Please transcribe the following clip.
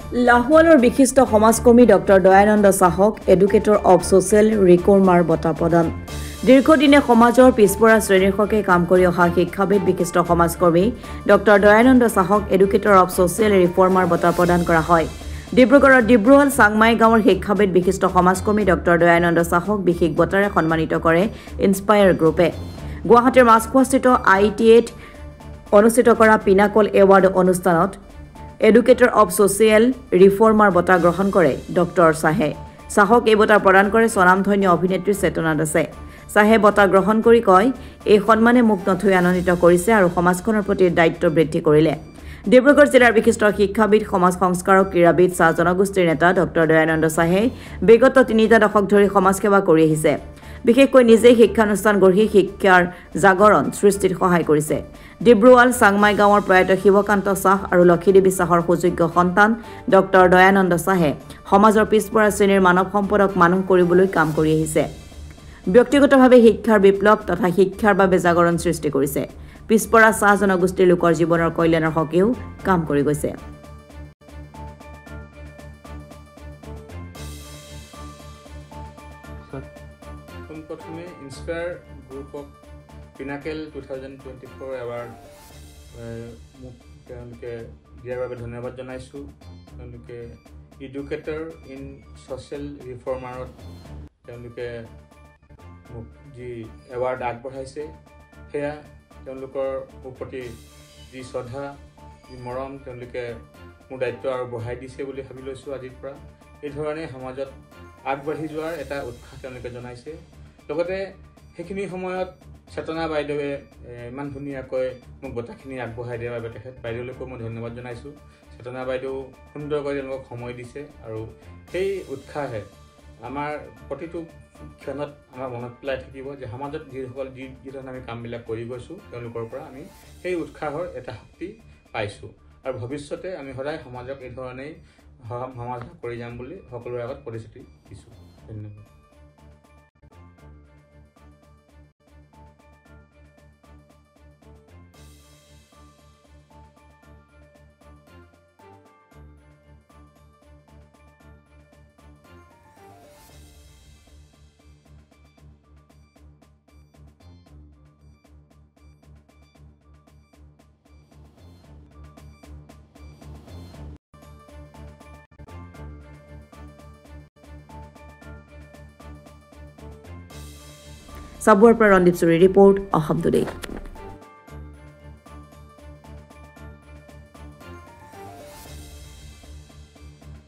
লাহোৱালৰ বিশিষ্ট সমাজকৰ্মী ডক্টৰ দয়ানন্দ চাহক এডুকেটৰ অৱ ছ'চিয়েল ৰিফৰ্মাৰ বঁটা প্ৰদান। দীৰ্ঘদিনে সমাজৰ পিছপৰা শ্ৰেণীৰ হকে কাম কৰি অহা শিক্ষাবিদ বিশিষ্ট সমাজকৰ্মী ডক্টৰ দয়ানন্দ চাহক এডুকেটৰ অৱ ছ'চিয়েল ৰিফৰ্মাৰ বঁটা প্ৰদান কৰা হয়। ডিব্ৰুগড়ৰ ডিব্ৰুহল চাংমাই গাঁৱৰ শিক্ষাবিদ বিশিষ্ট সমাজকৰ্মী ডক্টৰ দয়ানন্দ চাহক বিশেষ বঁটাৰে সন্মানিত কৰে ইনস্পায়াৰ গ্ৰুপে। গুৱাহাটীৰ মাছখোৱাস্থিত ITAত অনুষ্ঠিত কৰা পিনাকল এৱাৰ্ড অনুষ্ঠানত এডুকেটৰ অৱ ছ'চিয়েল ৰিফৰ্মাৰ বঁটা গ্ৰহণ কৰে ডক্টৰ চাহে। চাহক এই বঁটা প্ৰদান কৰে স্বনামধন্য অভিনেত্ৰী চেতনা দাসে। চাহে বঁটা গ্ৰহণ কৰি কয়, এই সন্মানে মোক নথৈ আনন্দিত কৰিছে আৰু সমাজখনৰ প্ৰতি দায়িত্ব বৃদ্ধি কৰিলে। ডিব্ৰুগড় জিলাৰ বিশিষ্ট শিক্ষাবিদ, সমাজ সংস্কাৰক, ক্ৰীড়াবিদ, চাহ জনগোষ্ঠীৰ নেতা ডক্টৰ দয়ানন্দ চাহে বিগত 3টা দশক ধৰি সমাজসেৱা কৰি আহিছে। বিশেষকৈ নিজেই শিক্ষানুষ্ঠান গঢ়ি শিক্ষাৰ জাগৰণ সৃষ্টিত সহায় কৰিছে। ডিব্ৰুৱাল চাংমাই গাঁৱৰ প্ৰয়াত শিৱকান্ত চাহ আৰু লক্ষীদেৱী চাহৰ সুযোগ্য সন্তান ডক্টৰ দয়ানন্দ চাহে সমাজৰ পিছপৰা শ্ৰেণীৰ মানৱ সম্পদক মানুহ কৰিবলৈ কাম কৰি আহিছে। ব্যক্তিগতভাৱে শিক্ষাৰ বিপ্লৱ তথা শিক্ষাৰ বাবে জাগৰণ সৃষ্টি কৰিছে। পিছপৰা চাহ জনগোষ্ঠীৰ লোকৰ জীৱনৰ কল্যাণৰ হকেও কাম কৰি গৈছে। প্ৰথমে ইনস্পায়াৰ গ্ৰুপক পিনাকেল 2024 এৱাৰ্ড মোক তেওঁলোকে দিয়াৰ বাবে ধন্যবাদ জনাইছোঁ। তেওঁলোকে এডুকেটৰ ইন ছ'চিয়েল ৰিফৰ্মাৰত তেওঁলোকে মোক যি এৱাৰ্ড আগবঢ়াইছে, সেয়া তেওঁলোকৰ প্ৰতি যি শ্ৰদ্ধা, যি মৰম, তেওঁলোকে মোৰ দায়িত্ব আৰু বঢ়াই দিছে বুলি ভাবি লৈছোঁ। আজিৰ পৰা এই ধৰণে সমাজত আগবাঢ়ি যোৱাৰ এটা উৎসাহ তেওঁলোকে জনাইছে। লগতে সেইখিনি সময়ত চেতনা বাইদেৱে ইমান ধুনীয়াকৈ মোক বঁটাখিনি আগবঢ়াই দিয়াৰ বাবে তেখেত বাইদেউলৈকো মই ধন্যবাদ জনাইছোঁ। চেতনা বাইদেউ সুন্দৰকৈ তেওঁলোকক সময় দিছে আৰু সেই উৎসাহে আমাৰ প্ৰতিটো ক্ষণত আমাৰ মনত পেলাই থাকিব যে সমাজত যিসকল যি ধৰণে আমি কামবিলাক কৰি গৈছোঁ, তেওঁলোকৰ পৰা আমি সেই উৎসাহৰ এটা শক্তি পাইছোঁ আৰু ভৱিষ্যতে আমি সদায় সমাজক এই ধৰণেই সমাজ কৰি যাম বুলি সকলোৰে আগত প্ৰতিশ্ৰুতি দিছোঁ। ধন্যবাদ। চাবুৱাৰ পৰা ৰন্দীপ চুৰীৰ ৰিপৰ্ট, অসম টুডে।